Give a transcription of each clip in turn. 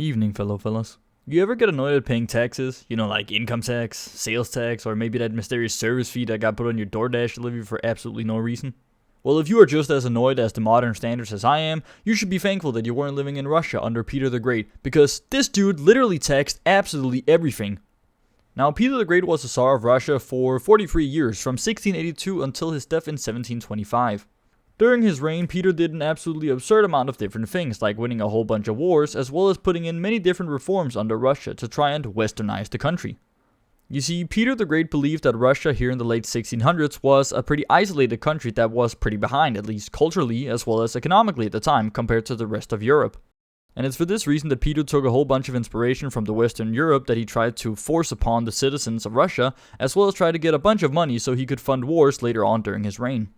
Evening, fellow fellas. You ever get annoyed at paying taxes? You know, like income tax, sales tax, or maybe that mysterious service fee that got put on your DoorDash delivery for absolutely no reason? Well, if you are just as annoyed as the modern standards as I am, you should be thankful that you weren't living in Russia under Peter the Great, because this dude literally taxed absolutely everything. Now, Peter the Great was the Tsar of Russia for 43 years, from 1682 until his death in 1725. During his reign, Peter did an absolutely absurd amount of different things, like winning a whole bunch of wars, as well as putting in many different reforms under Russia to try and westernize the country. You see, Peter the Great believed that Russia here in the late 1600s was a pretty isolated country that was pretty behind, at least culturally as well as economically at the time, compared to the rest of Europe. And it's for this reason that Peter took a whole bunch of inspiration from the Western Europe that he tried to force upon the citizens of Russia, as well as try to get a bunch of money so he could fund wars later on during his reign.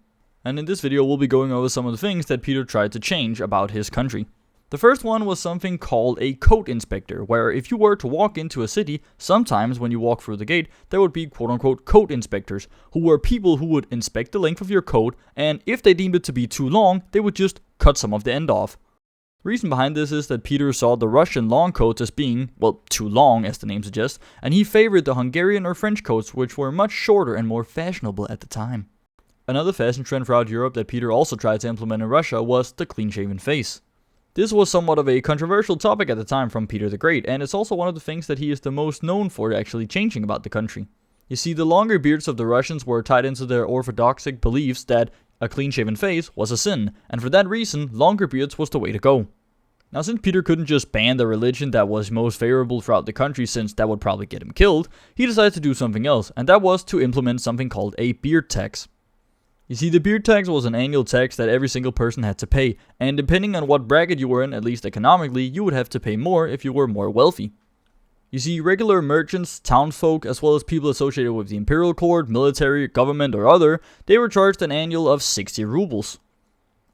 And in this video we'll be going over some of the things that Peter tried to change about his country. The first one was something called a coat inspector, where if you were to walk into a city, sometimes when you walk through the gate, there would be quote-unquote coat inspectors, who were people who would inspect the length of your coat, and if they deemed it to be too long, they would just cut some of the end off. The reason behind this is that Peter saw the Russian long coats as being, well, too long as the name suggests, and he favored the Hungarian or French coats, which were much shorter and more fashionable at the time. Another fashion trend throughout Europe that Peter also tried to implement in Russia was the clean-shaven face. This was somewhat of a controversial topic at the time from Peter the Great, and it's also one of the things that he is the most known for actually changing about the country. You see, the longer beards of the Russians were tied into their orthodoxic beliefs that a clean-shaven face was a sin, and for that reason, longer beards was the way to go. Now, since Peter couldn't just ban the religion that was most favorable throughout the country, since that would probably get him killed, he decided to do something else, and that was to implement something called a beard tax. You see, the beard tax was an annual tax that every single person had to pay, and depending on what bracket you were in, at least economically, you would have to pay more if you were more wealthy. You see, regular merchants, townsfolk, as well as people associated with the imperial court, military, government, or other, they were charged an annual of 60 rubles.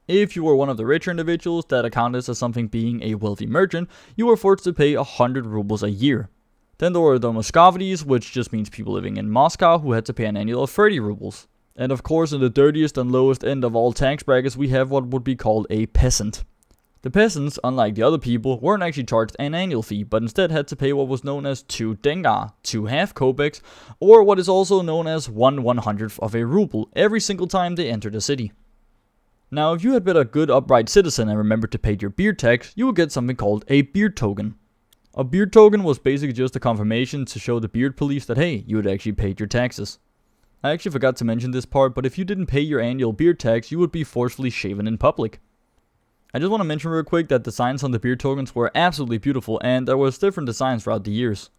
If you were one of the richer individuals that accounted as something being a wealthy merchant, you were forced to pay 100 rubles a year. Then there were the Moscovites, which just means people living in Moscow, who had to pay an annual of 30 rubles. And of course, in the dirtiest and lowest end of all tax brackets, we have what would be called a peasant. The peasants, unlike the other people, weren't actually charged an annual fee, but instead had to pay what was known as 2 dengar, 2 half kopecks, or what is also known as 1/100th of a ruble, every single time they entered a city. Now, if you had been a good upright citizen and remembered to pay your beard tax, you would get something called a beard token. A beard token was basically just a confirmation to show the beard police that, hey, you had actually paid your taxes. I actually forgot to mention this part, but if you didn't pay your annual beard tax, you would be forcefully shaven in public. I just want to mention real quick that the designs on the beard tokens were absolutely beautiful, and there was different designs throughout the years.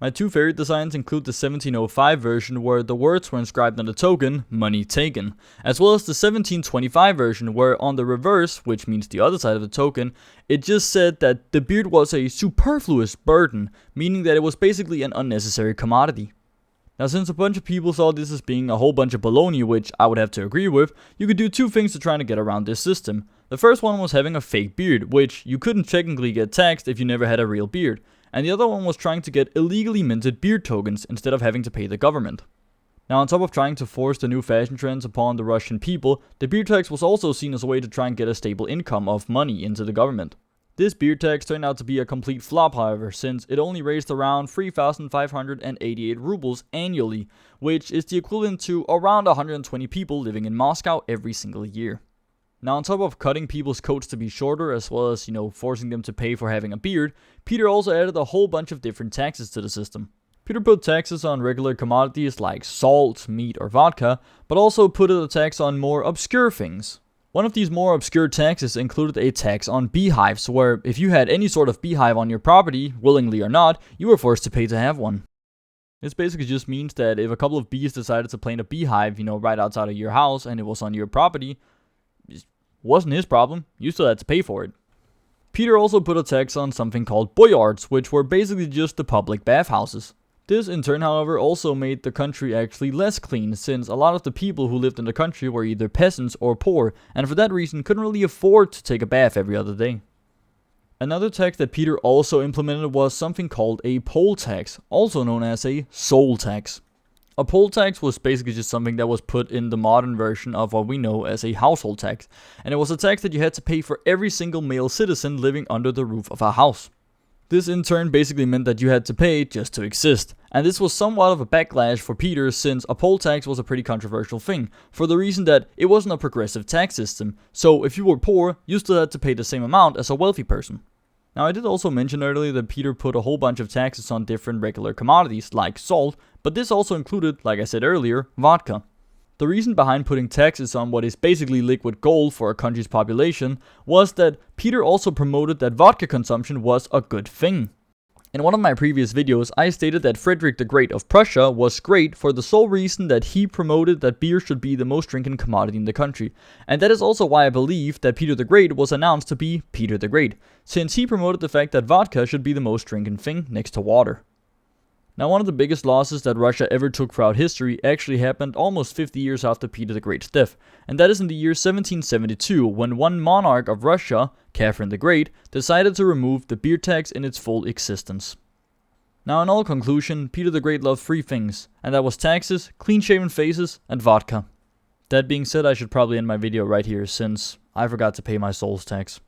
My two favorite designs include the 1705 version, where the words were inscribed on the token, money taken, as well as the 1725 version, where on the reverse, which means the other side of the token, it just said that the beard was a superfluous burden, meaning that it was basically an unnecessary commodity. Now, since a bunch of people saw this as being a whole bunch of baloney, which I would have to agree with, you could do two things to try to get around this system. The first one was having a fake beard, which you couldn't technically get taxed if you never had a real beard. And the other one was trying to get illegally minted beard tokens instead of having to pay the government. Now, on top of trying to force the new fashion trends upon the Russian people, the beard tax was also seen as a way to try and get a stable income of money into the government. This beard tax turned out to be a complete flop, however, since it only raised around 3,588 rubles annually, which is the equivalent to around 120 people living in Moscow every single year. Now, on top of cutting people's coats to be shorter, as well as, forcing them to pay for having a beard, Peter also added a whole bunch of different taxes to the system. Peter put taxes on regular commodities like salt, meat, or vodka, but also put a tax on more obscure things. One of these more obscure taxes included a tax on beehives, where if you had any sort of beehive on your property, willingly or not, you were forced to pay to have one. This basically just means that if a couple of bees decided to plant a beehive, right outside of your house, and it was on your property, it wasn't his problem, you still had to pay for it. Peter also put a tax on something called boyards, which were basically just the public bathhouses. This in turn, however, also made the country actually less clean, since a lot of the people who lived in the country were either peasants or poor, and for that reason couldn't really afford to take a bath every other day. Another tax that Peter also implemented was something called a poll tax, also known as a soul tax. A poll tax was basically just something that was put in the modern version of what we know as a household tax, and it was a tax that you had to pay for every single male citizen living under the roof of a house. This in turn basically meant that you had to pay just to exist, and this was somewhat of a backlash for Peter since a poll tax was a pretty controversial thing, for the reason that it wasn't a progressive tax system, so if you were poor, you still had to pay the same amount as a wealthy person. Now I did also mention earlier that Peter put a whole bunch of taxes on different regular commodities like salt, but this also included, like I said earlier, vodka. The reason behind putting taxes on what is basically liquid gold for a country's population was that Peter also promoted that vodka consumption was a good thing. In one of my previous videos, I stated that Frederick the Great of Prussia was great for the sole reason that he promoted that beer should be the most drinking commodity in the country. And that is also why I believe that Peter the Great was announced to be Peter the Great, since he promoted the fact that vodka should be the most drinking thing next to water. Now, one of the biggest losses that Russia ever took throughout history actually happened almost 50 years after Peter the Great's death, and that is in the year 1772, when one monarch of Russia, Catherine the Great, decided to remove the beer tax in its full existence. Now, in all conclusion, Peter the Great loved three things, and that was taxes, clean-shaven faces, and vodka. That being said, I should probably end my video right here, since I forgot to pay my souls tax.